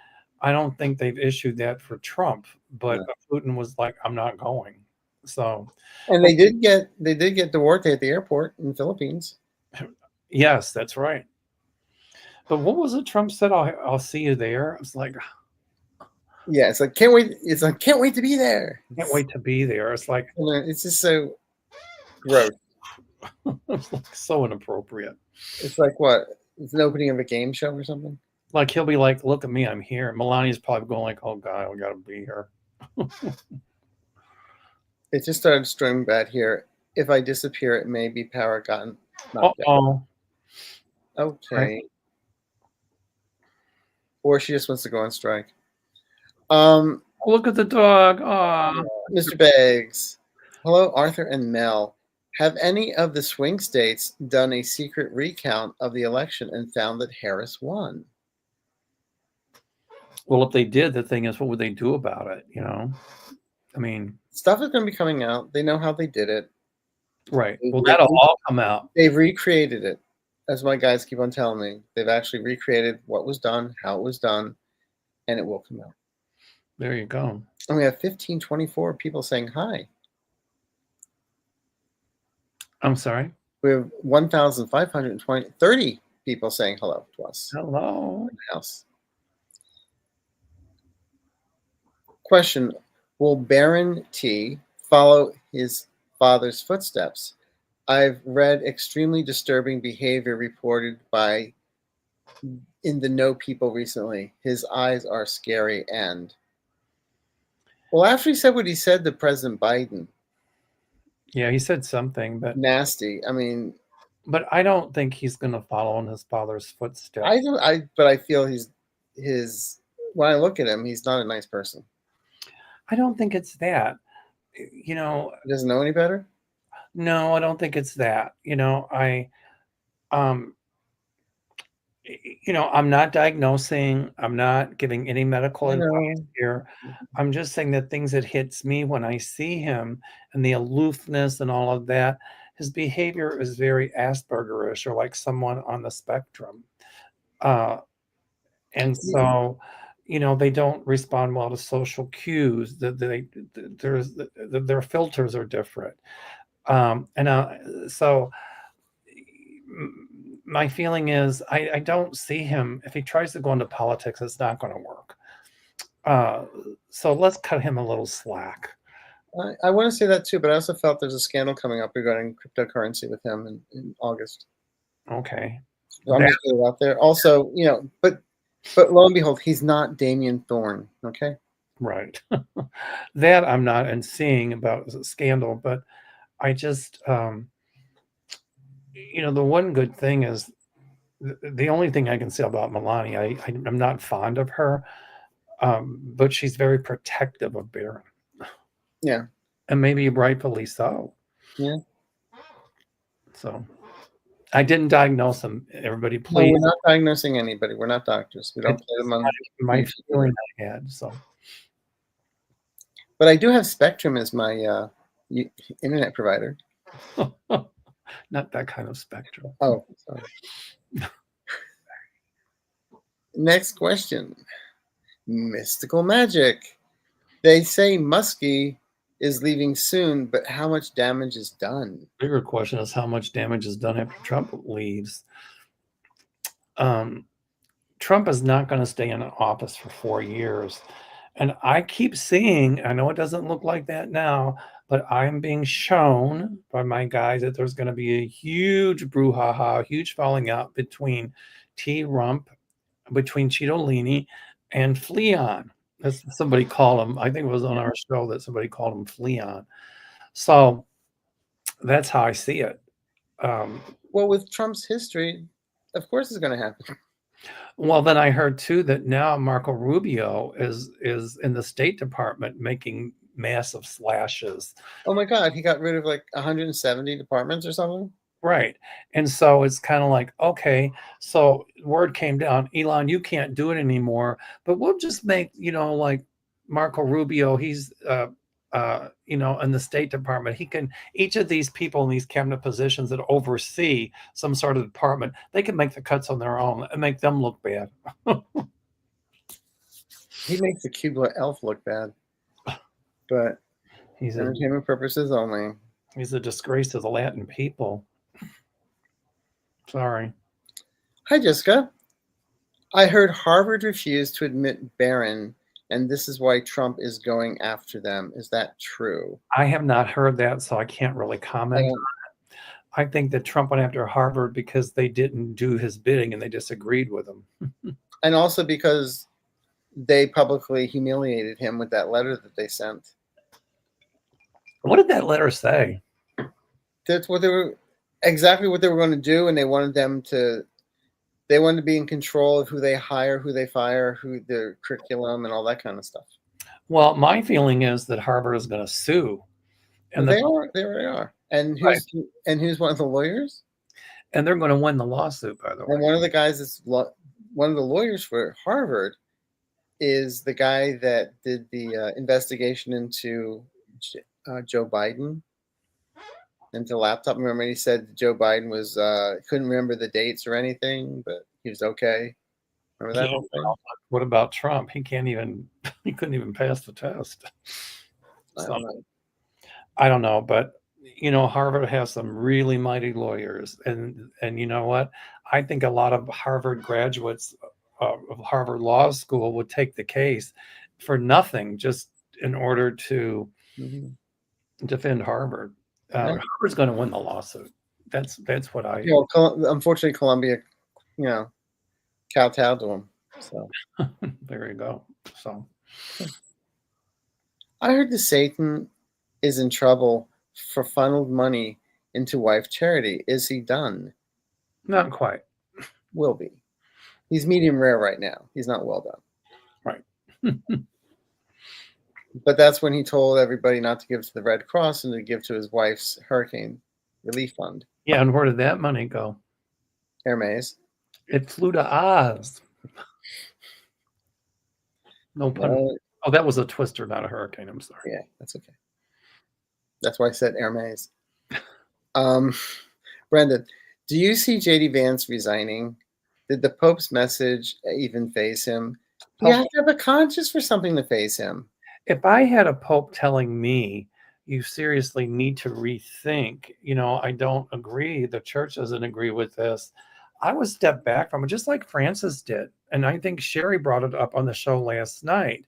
I don't think they've issued that for Trump, but Putin was like, I'm not going. So, and they did get Duarte at the airport in the Philippines. Yes, that's right. But what was it Trump said? I'll see you there. It's like, yeah, it's like can't wait. It's like can't wait to be there. Can't wait to be there. It's like it's just so gross. It's like so inappropriate. It's like what? It's an opening of a game show or something. Like he'll be like, "Look at me, I'm here." Melania's probably going like, "Oh God, we got to be here." It just started storming bad here. If I disappear, it may be power gotten. Oh. Okay. Right. Or she just wants to go on strike. Look at the dog. Mr. Beggs. Hello, Arthur and Mel. Have any of the swing states done a secret recount of the election and found that Harris won? Well, if they did, the thing is, what would they do about it? You know, I mean, stuff is going to be coming out. They know how they did it. Right. Well, that'll all come out. They've recreated it. As my guys keep on telling me, they've actually recreated what was done, how it was done, and it will come out. There you go. And we have 1524 people saying hi. I'm sorry? We have 30 people saying hello to us. Hello. In the house. Question: will Baron T follow his father's footsteps? I've read extremely disturbing behavior reported by in the Know people recently. His eyes are scary and... Well, after he said what he said to President Biden. Yeah, he said something, but... Nasty. I mean... But I don't think he's going to follow in his father's footsteps. But I feel when I look at him, he's not a nice person. I don't think it's that. You know... He doesn't know any better? No, I don't think it's that. You know, I'm not diagnosing. I'm not giving any medical advice here. I'm just saying that things that hits me when I see him and the aloofness and all of that, his behavior is very Aspergerish or like someone on the spectrum. And so, they don't respond well to social cues. Their filters are different. So my feeling is I don't see him. If he tries to go into politics, it's not going to work. So let's cut him a little slack. I want to say that too, but I also felt there's a scandal coming up regarding cryptocurrency with him in August. Okay. So I'm just putting it out there. Also, but lo and behold, he's not Damian Thorne. Okay. Right. That I'm not seeing about a scandal, but I just, the one good thing is the only thing I can say about Melania, I'm not fond of her, but she's very protective of Barron. Yeah. And maybe rightfully so. Yeah. So I didn't diagnose him. Everybody, please. No, we're not diagnosing anybody. We're not doctors. We don't play them on my feeling I had. So, but I do have Spectrum as my internet provider. Not that kind of Spectrum. Oh, sorry. Next question. Mystical Magic. They say Muskie is leaving soon, but how much damage is done? Bigger question is how much damage is done after Trump leaves. Trump is not going to stay in office for 4 years. And I keep seeing, I know it doesn't look like that now, but I'm being shown by my guys that there's going to be a huge brouhaha, huge falling out between between Cittadini and Fleon. As somebody called him, I think it was on our show that somebody called him Fleon. So that's how I see it. Well, with Trump's history, of course it's going to happen. Well, then I heard too that now Marco Rubio is in the State Department making massive slashes. Oh my God, he got rid of like 170 departments or something? Right. And so it's kind of like, okay, so word came down, Elon, you can't do it anymore, but we'll just make, like Marco Rubio, he's you know, in the State Department. He can, each of these people in these cabinet positions that oversee some sort of department, they can make the cuts on their own and make them look bad. He makes the Cuba elf look bad, but He's a entertainment purposes only. disgrace to the Latin people. Sorry. Hi, Jessica. I heard Harvard refused to admit Barron, and this is why Trump is going after them. Is that true? I have not heard that, so I can't really comment on it. I think that Trump went after Harvard because they didn't do his bidding and they disagreed with him. And also because they publicly humiliated him with that letter that they sent. What did that letter say? That's what they were, exactly what they were going to do, and they wanted to be in control of who they hire, who they fire, who their curriculum, and all that kind of stuff. Well, my feeling is that Harvard is going to sue, and they are. And who's one of the lawyers? And they're going to win the lawsuit, by the way. And one of the guys that's one of the lawyers for Harvard is the guy that did the investigation into Joe Biden and the laptop. Remember, he said Joe Biden was couldn't remember the dates or anything, but he was okay. Remember that? Yeah, what about Trump? He couldn't even pass the test. I don't know, but you know, Harvard has some really mighty lawyers, and you know what? I think a lot of Harvard graduates of Harvard Law School would take the case for nothing, just in order to defend Harvard. Harvard's going to win the lawsuit. That's what I. You know, unfortunately, Columbia, you know, kowtowed to him. So there you go. So I heard the Satan is in trouble for funneled money into wife charity. Is he done? Not quite. Will be. He's medium rare right now. He's not well done. Right. But that's when he told everybody not to give to the Red Cross and to give to his wife's hurricane relief fund. Yeah, and where did that money go? Hermes. It flew to Oz. No pun. Oh, that was a twister, not a hurricane. I'm sorry. Yeah, that's okay. That's why I said Hermes. Brendan, do you see JD Vance resigning? Did the Pope's message even faze him? You have to have a conscience for something to faze him. If I had a Pope telling me, you seriously need to rethink, you know, I don't agree, the church doesn't agree with this, I would step back from it, just like Francis did. And I think Sherry brought it up on the show last night,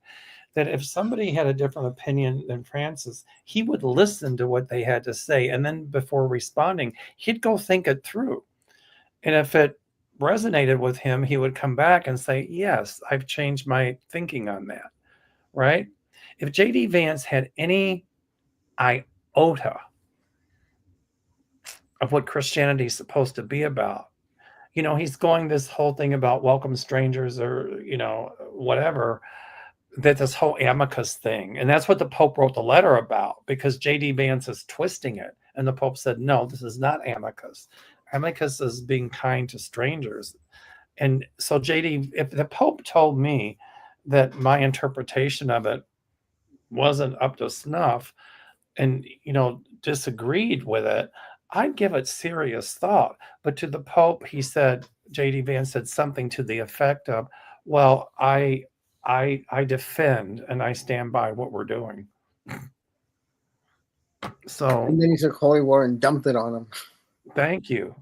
that if somebody had a different opinion than Francis, he would listen to what they had to say. And then before responding, he'd go think it through. And if it resonated with him, he would come back and say, yes, I've changed my thinking on that. Right? If JD Vance had any iota of what Christianity is supposed to be about, you know, he's going this whole thing about welcome strangers or, you know, whatever, that this whole amicus thing. And that's what the Pope wrote the letter about, because JD Vance is twisting it. And the Pope said, no, this is not amicus. Amicus is being kind to strangers. And so JD, if the Pope told me that my interpretation of it wasn't up to snuff and, you know, disagreed with it, I'd give it serious thought. But to the Pope, he said, JD Vance said something to the effect of, well, I defend and I stand by what we're doing. So, and then he took holy water and dumped it on him. Thank you.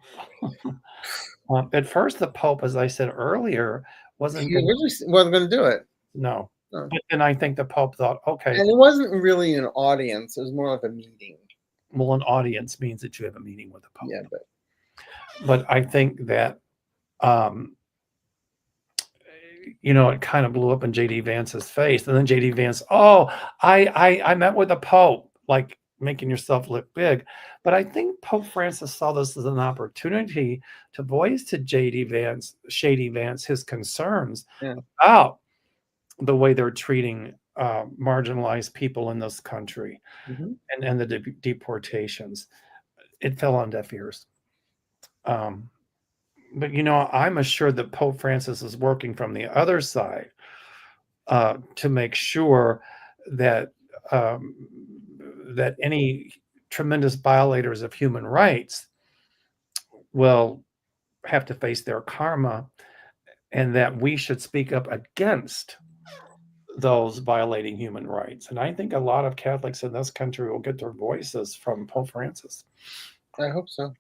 At first, the Pope, as I said earlier, wasn't going to do it. No. But then I think the Pope thought, okay. And it wasn't really an audience. It was more like a meeting. Well, an audience means that you have a meeting with the Pope. Yeah, but I think that, you know, it kind of blew up in JD Vance's face. And then JD Vance, I met with the Pope, like making yourself look big. But I think Pope Francis saw this as an opportunity to voice to Shady Vance, his concerns about the way they're treating marginalized people in this country and the deportations. It fell on deaf ears. But, you know, I'm assured that Pope Francis is working from the other side to make sure that that any tremendous violators of human rights will have to face their karma, and that we should speak up against those violating human rights. And I think a lot of Catholics in this country will get their voices from Pope Francis. I hope so.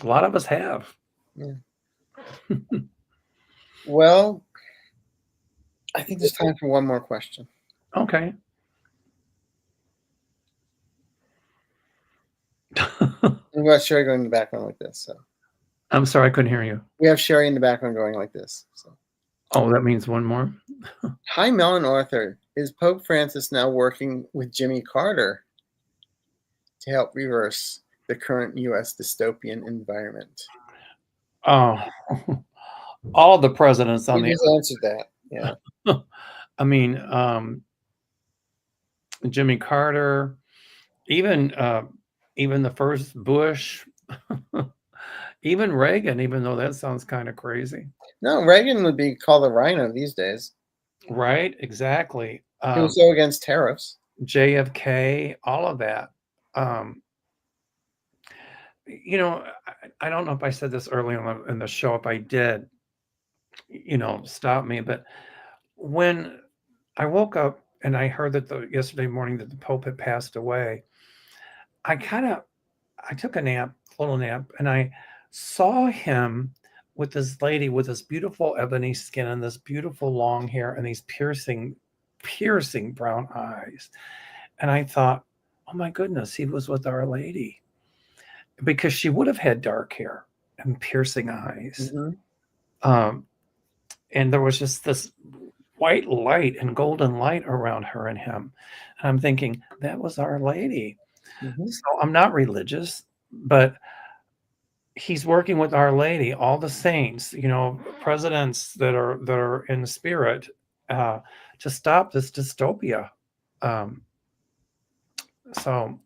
A lot of us have. Yeah. Well, I think there's time for one more question. Okay. We've got Sherry going in the background like this. So I'm sorry, I couldn't hear you. we have Sherry in the background going like this. So. Oh, that means one more. Hi, Mel and Arthur. Is Pope Francis now working with Jimmy Carter to help reverse the current U.S. dystopian environment? Oh, all the presidents on You just answered that. Yeah. I mean, Jimmy Carter, even the first Bush, even Reagan, even though that sounds kind of crazy. No, Reagan would be called a rhino these days. Right, exactly. He was so against tariffs. JFK, all of that. You know, I don't know if I said this early on in the show. If I did, you know, stop me. But when I woke up and I heard that yesterday morning that the Pope had passed away, I took a little nap, and I saw him with this lady with this beautiful ebony skin and this beautiful long hair and these piercing brown eyes. And I thought, oh my goodness, he was with Our Lady, because she would have had dark hair and piercing eyes. Mm-hmm. And there was just this white light and golden light around her and him. And I'm thinking, that was Our Lady. Mm-hmm. So I'm not religious, but he's working with Our Lady, all the saints, you know, presidents that are in the spirit, to stop this dystopia. So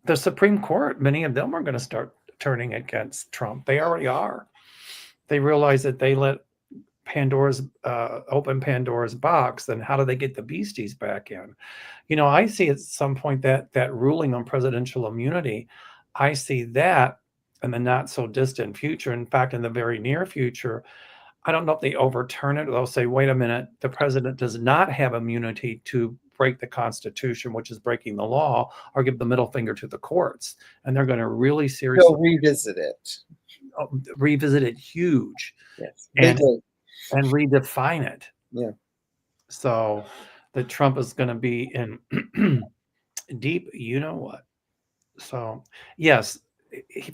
the Supreme Court, many of them are going to start turning against Trump. They already are. They realize that they let open Pandora's box, then how do they get the beasties back in? You know, I see at some point that ruling on presidential immunity, I see that in the not so distant future. In fact, in the very near future, I don't know if they overturn it, or they'll say, wait a minute, the president does not have immunity to break the Constitution, which is breaking the law, or give the middle finger to the courts. And they're going to really seriously revisit it. Revisit it huge. Yes. And redefine it. Yeah. So that Trump is going to be in deep, you know what. So yes,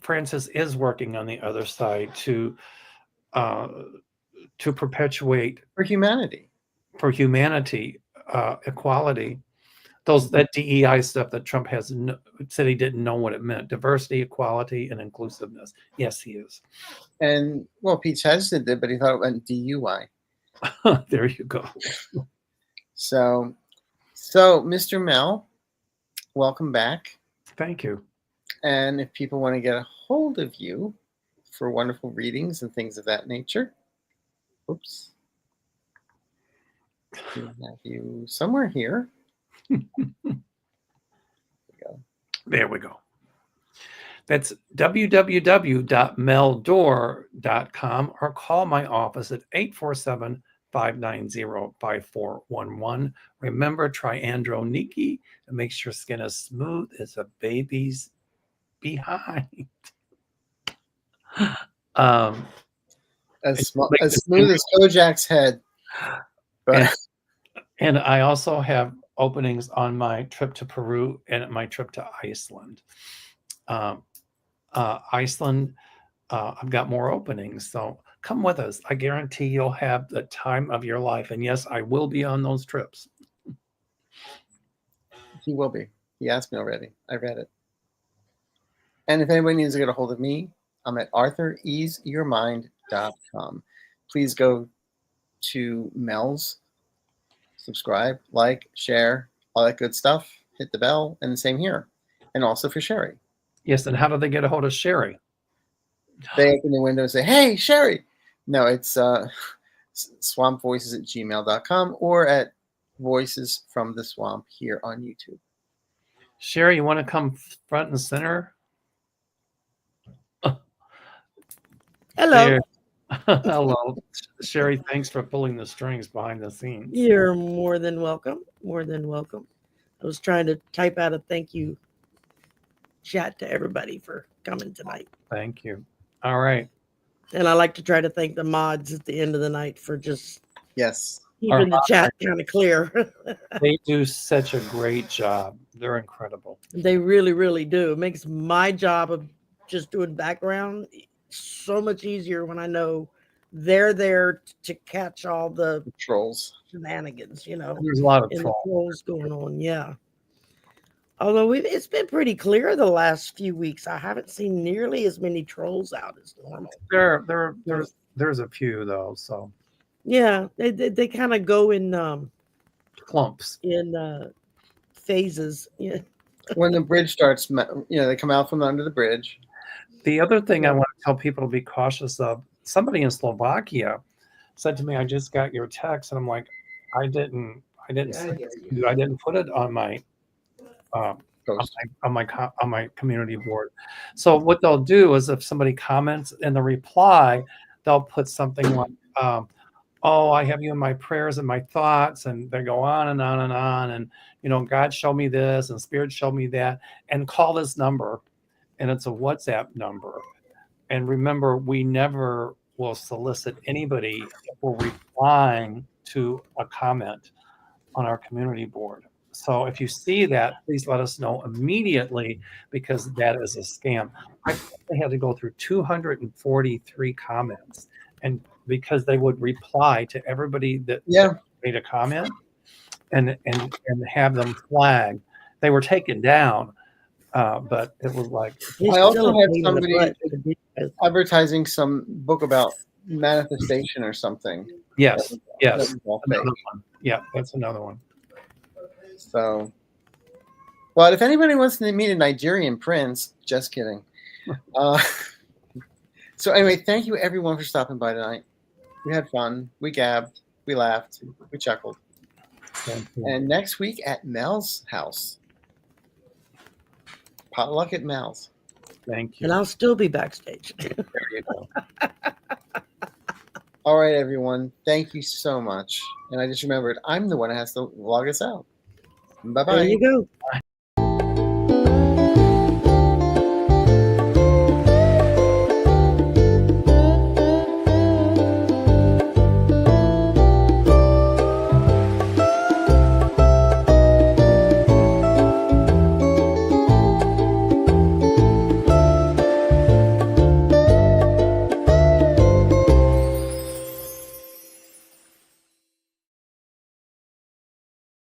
Francis is working on the other side to perpetuate for humanity, equality. That DEI stuff that Trump said he didn't know what it meant: diversity, equality, and inclusiveness. Yes, he is. And well, Pete Chesed did, but he thought it meant DUI. There you go. So Mr. Mel, welcome back. Thank you. And if people want to get a hold of you for wonderful readings and things of that nature, oops, we have you somewhere here. There we go. That's www.meldor.com, or call my office at 847-590-5411. Remember, try Androniki. It makes your skin as smooth as a baby's behind. As smooth as Kojak's head. But. And I also have openings on my trip to Peru and my trip to Iceland. Iceland, I've got more openings, so come with us. I guarantee you'll have the time of your life. And yes, I will be on those trips. He will be. He asked me already. I read it. And if anybody needs to get a hold of me, I'm at arthureaseyourmind.com. Please go to Mel's, subscribe, like, share, all that good stuff. Hit the bell, and the same here. And also for Sherry. Yes, and how do they get a hold of Sherry? They open the window and say, hey, Sherry. No, it's swampvoices@gmail.com or at Voices from the Swamp here on YouTube. Sherry, you want to come front and center? Hello. There. Hello, Sherry. Thanks for pulling the strings behind the scenes. You're more than welcome. More than welcome. I was trying to type out a thank you chat to everybody for coming tonight. Thank you. All right. And I like to try to thank the mods at the end of the night for just Yes. keeping the chat kind of clear. They do such a great job. They're incredible. They really, really do. It makes my job of just doing background so much easier when I know they're there to catch all the Trolls. shenanigans, you know. There's a lot of And the trolls. trolls going on, yeah. Although it's been pretty clear the last few weeks. I haven't seen nearly as many trolls out as normal. There's a few though. So Yeah, they kind of go in clumps. in phases. Yeah. When the bridge starts, they come out from under the bridge. The other thing I want to tell people to be cautious of, somebody in Slovakia said to me, I just got your text, and I'm like, I didn't put it on my on my community board. So what they'll do is if somebody comments in the reply, they'll put something like, oh, I have you in my prayers and my thoughts, and they go on and on and on, and God showed me this and Spirit showed me that, and call this number. And it's a WhatsApp number. And remember, we never will solicit anybody if we're replying to a comment on our community board. So if you see that, please let us know immediately, because that is a scam. I had to go through 243 comments, and because they would reply to everybody that made a comment and have them flagged, they were taken down. But it was like, I also had somebody advertising some book about manifestation or something. Yes. Another one. Yeah, that's another one. So, but if anybody wants to meet a Nigerian prince, just kidding. So anyway, thank you everyone for stopping by tonight. We had fun. We gabbed. We laughed. We chuckled. And next week at Mel's house. Potluck at Mel's. Thank you. And I'll still be backstage. There you go. All right, everyone. Thank you so much. And I just remembered I'm the one that has to log us out. Bye-bye. There you go.